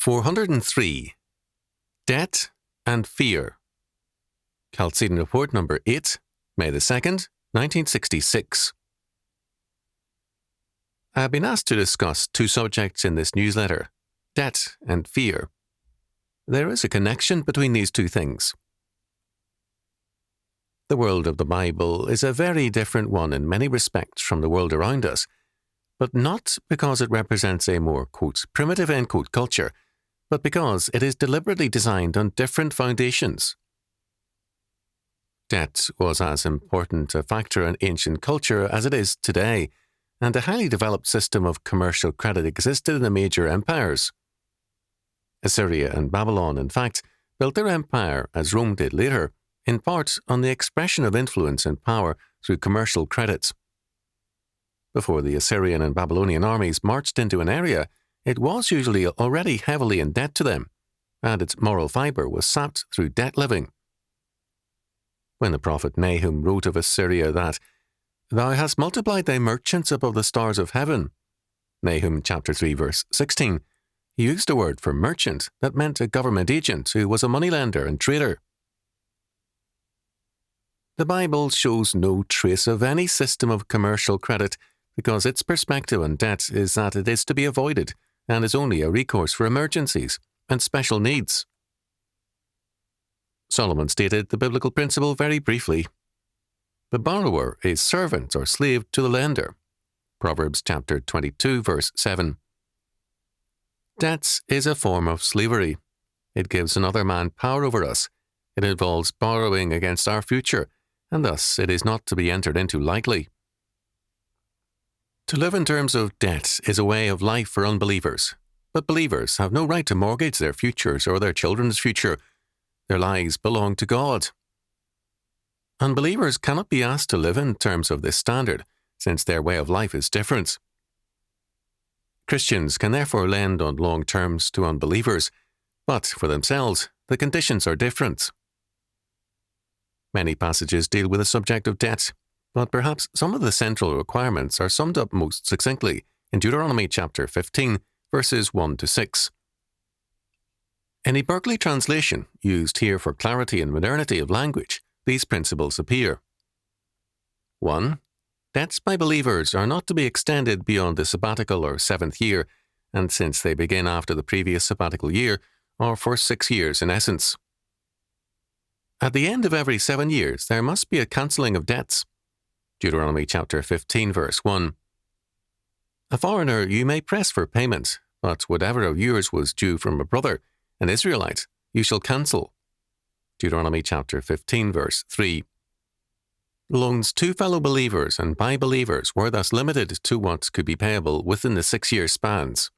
403. Debt and Fear. Chalcedon Report number 8, May the 2nd, 1966. I have been asked to discuss two subjects in this newsletter, debt and fear. There is a connection between these two things. The world of the Bible is a very different one in many respects from the world around us, but not because it represents a more, quote, primitive, end quote, culture, but because it is deliberately designed on different foundations. Debt was as important a factor in ancient culture as it is today, and a highly developed system of commercial credit existed in the major empires. Assyria and Babylon, in fact, built their empire, as Rome did later, in part on the expression of influence and power through commercial credits. Before the Assyrian and Babylonian armies marched into an area, it was usually already heavily in debt to them, and its moral fibre was sapped through debt living. When the prophet Nahum wrote of Assyria that, "Thou hast multiplied thy merchants above the stars of heaven," Nahum chapter 3 verse 16, he used a word for merchant that meant a government agent who was a moneylender and trader. The Bible shows no trace of any system of commercial credit because its perspective on debt is that it is to be avoided and is only a recourse for emergencies and special needs. Solomon stated the biblical principle very briefly. The borrower is servant or slave to the lender. Proverbs chapter 22 verse 7. Debt is a form of slavery. It gives another man power over us. It involves borrowing against our future, and thus it is not to be entered into lightly. To live in terms of debt is a way of life for unbelievers, but believers have no right to mortgage their futures or their children's future. Their lives belong to God. Unbelievers cannot be asked to live in terms of this standard, since their way of life is different. Christians can therefore lend on long terms to unbelievers, but for themselves, the conditions are different. Many passages deal with the subject of debt, but perhaps some of the central requirements are summed up most succinctly in Deuteronomy chapter 15, verses 1 to 6. In a Berkeley translation, used here for clarity and modernity of language, these principles appear. 1. Debts by believers are not to be extended beyond the sabbatical or 7th year, and since they begin after the previous sabbatical year, or for 6 years in essence. At the end of every 7 years, there must be a cancelling of debts. Deuteronomy chapter 15, verse 1. A foreigner you may press for payment, but whatever of yours was due from a brother, an Israelite, you shall cancel. Deuteronomy chapter 15, verse 3. Loans to fellow believers and by believers were thus limited to what could be payable within the 6-year spans.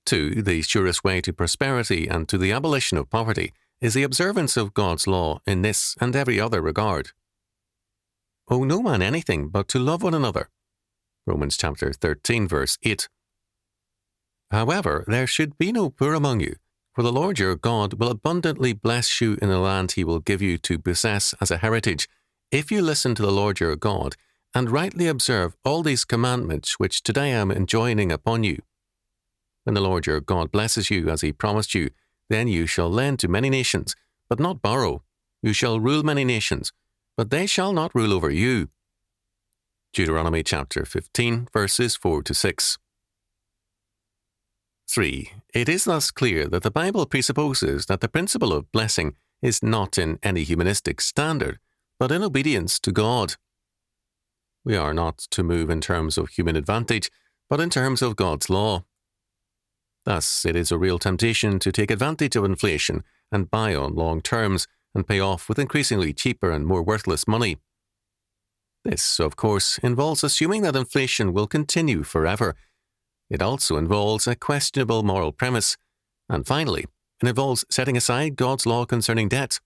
2. The surest way to prosperity and to the abolition of poverty is the observance of God's law in this and every other regard. Owe no man anything but to love one another. Romans chapter 13, verse 8. However, there should be no poor among you, for the Lord your God will abundantly bless you in the land he will give you to possess as a heritage, if you listen to the Lord your God, and rightly observe all these commandments which today I am enjoining upon you. When the Lord your God blesses you as he promised you, then you shall lend to many nations, but not borrow. You shall rule many nations, but they shall not rule over you. Deuteronomy chapter 15, verses 4 to 6. 3. It is thus clear that the Bible presupposes that the principle of blessing is not in any humanistic standard, but in obedience to God. We are not to move in terms of human advantage, but in terms of God's law. Thus, it is a real temptation to take advantage of inflation and buy on long terms and pay off with increasingly cheaper and more worthless money. This, of course, involves assuming that inflation will continue forever. It also involves a questionable moral premise. And finally, it involves setting aside God's law concerning debt.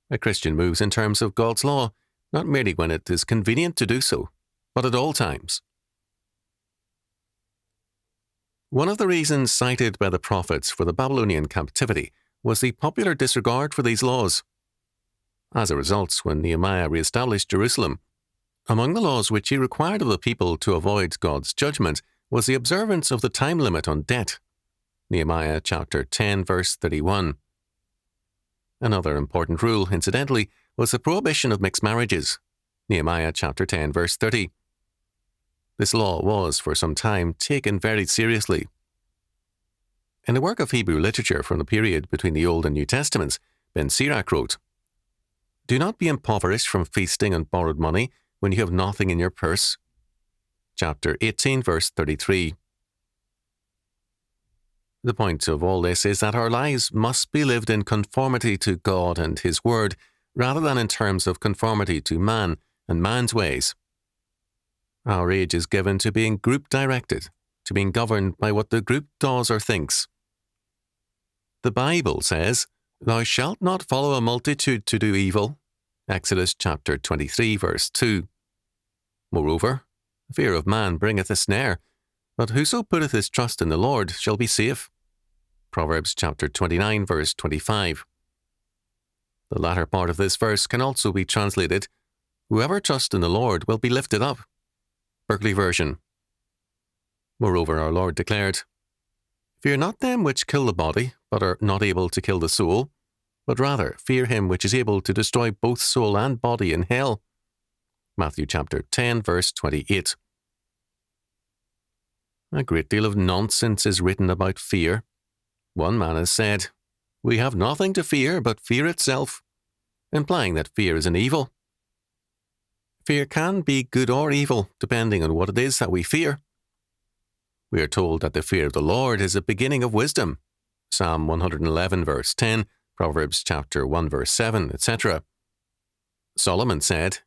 A Christian moves in terms of God's law, not merely when it is convenient to do so, but at all times. One of the reasons cited by the prophets for the Babylonian captivity was the popular disregard for these laws. As a result, when Nehemiah re-established Jerusalem, among the laws which he required of the people to avoid God's judgment was the observance of the time limit on debt. Nehemiah chapter 10, verse 31. Another important rule, incidentally, was the prohibition of mixed marriages. Nehemiah chapter 10, verse 30. This law was, for some time, taken very seriously. In a work of Hebrew literature from the period between the Old and New Testaments, Ben Sirach wrote, "Do not be impoverished from feasting on borrowed money when you have nothing in your purse." Chapter 18, verse 33. The point of all this is that our lives must be lived in conformity to God and His Word, rather than in terms of conformity to man and man's ways. Our age is given to being group-directed, to being governed by what the group does or thinks. The Bible says, "Thou shalt not follow a multitude to do evil." Exodus chapter 23, verse 2. Moreover, the fear of man bringeth a snare, but whoso putteth his trust in the Lord shall be safe. Proverbs chapter 29, verse 25. The latter part of this verse can also be translated, "Whoever trusts in the Lord will be lifted up." Berkeley version. Moreover, our Lord declared, "Fear not them which kill the body, but are not able to kill the soul, but rather fear him which is able to destroy both soul and body in hell." Matthew chapter 10, verse 28. A great deal of nonsense is written about fear. One man has said, "We have nothing to fear but fear itself," implying that fear is an evil. Fear can be good or evil, depending on what it is that we fear. We are told that the fear of the Lord is the beginning of wisdom. Psalm 111, verse 10, Proverbs chapter 1, verse 7, etc. Solomon said,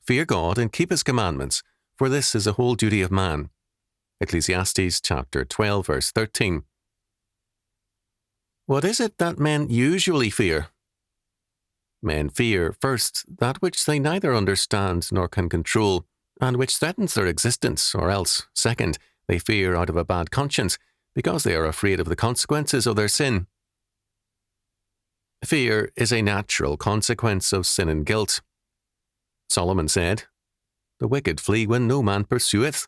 "Fear God and keep His commandments, for this is the whole duty of man." Ecclesiastes chapter 12, verse 13. What is it that men usually fear? Men fear, first, that which they neither understand nor can control, and which threatens their existence, or else, second, they fear out of a bad conscience, because they are afraid of the consequences of their sin. Fear is a natural consequence of sin and guilt. Solomon said, "The wicked flee when no man pursueth,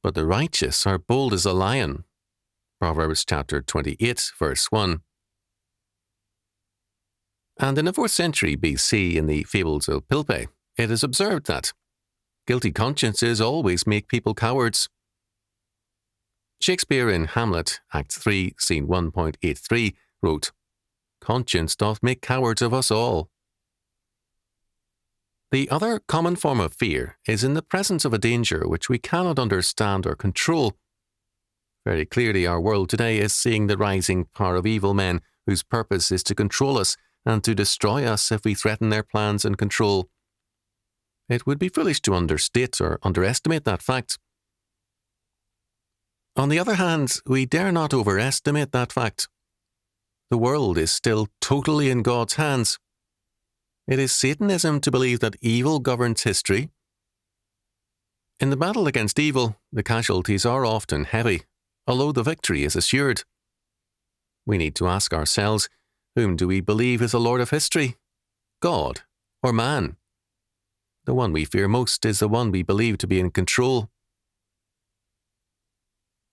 but the righteous are bold as a lion." Proverbs chapter 28, verse 1. And in the 4th century BC, in the Fables of Pilpay, it is observed that guilty consciences always make people cowards. Shakespeare in Hamlet, Act 3, Scene 1.83, wrote, "Conscience doth make cowards of us all." The other common form of fear is in the presence of a danger which we cannot understand or control. Very clearly, our world today is seeing the rising power of evil men whose purpose is to control us and to destroy us if we threaten their plans and control. It would be foolish to understate or underestimate that fact. On the other hand, we dare not overestimate that fact. The world is still totally in God's hands. It is Satanism to believe that evil governs history. In the battle against evil, the casualties are often heavy, although the victory is assured. We need to ask ourselves, whom do we believe is the Lord of history? God or man? The one we fear most is the one we believe to be in control.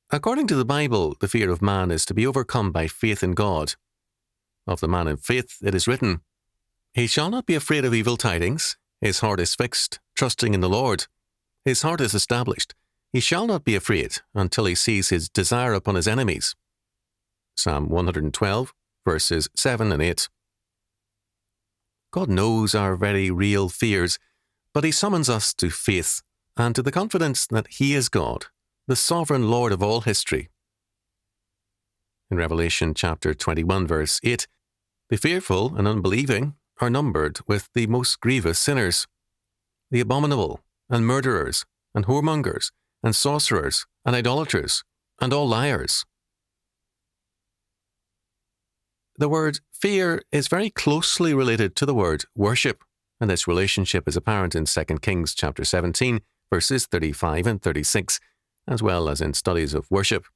According to the Bible, the fear of man is to be overcome by faith in God. Of the man in faith, it is written, "He shall not be afraid of evil tidings. His heart is fixed, trusting in the Lord. His heart is established. He shall not be afraid until he sees his desire upon his enemies." Psalm 112, verses 7 and 8. God knows our very real fears, but He summons us to faith and to the confidence that He is God, the sovereign Lord of all history. In Revelation chapter 21, verse 8, "The fearful and unbelieving are numbered with the most grievous sinners, the abominable, and murderers, and whoremongers, and sorcerers, and idolaters, and all liars." The word fear is very closely related to the word worship, and this relationship is apparent in 2 Kings chapter 17, verses 35 and 36, as well as in studies of worship.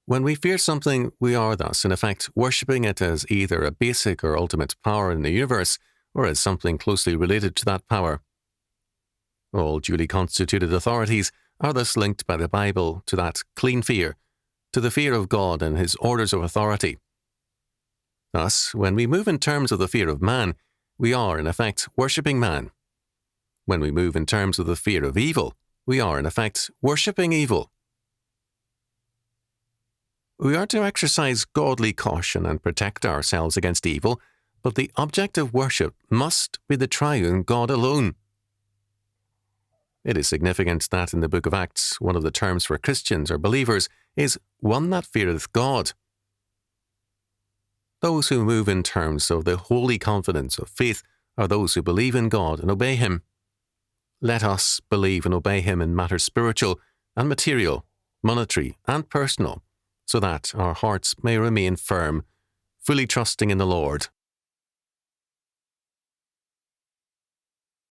When we fear something, we are thus, in effect, worshipping it as either a basic or ultimate power in the universe, or as something closely related to that power. All duly constituted authorities are thus linked by the Bible to that clean fear, to the fear of God and his orders of authority. Thus, when we move in terms of the fear of man, we are, in effect, worshipping man. When we move in terms of the fear of evil, we are, in effect, worshipping evil. We are to exercise godly caution and protect ourselves against evil, but the object of worship must be the triune God alone. It is significant that in the book of Acts, one of the terms for Christians or believers is one that feareth God. Those who move in terms of the holy confidence of faith are those who believe in God and obey him. Let us believe and obey him in matters spiritual and material, monetary and personal, so that our hearts may remain firm, fully trusting in the Lord.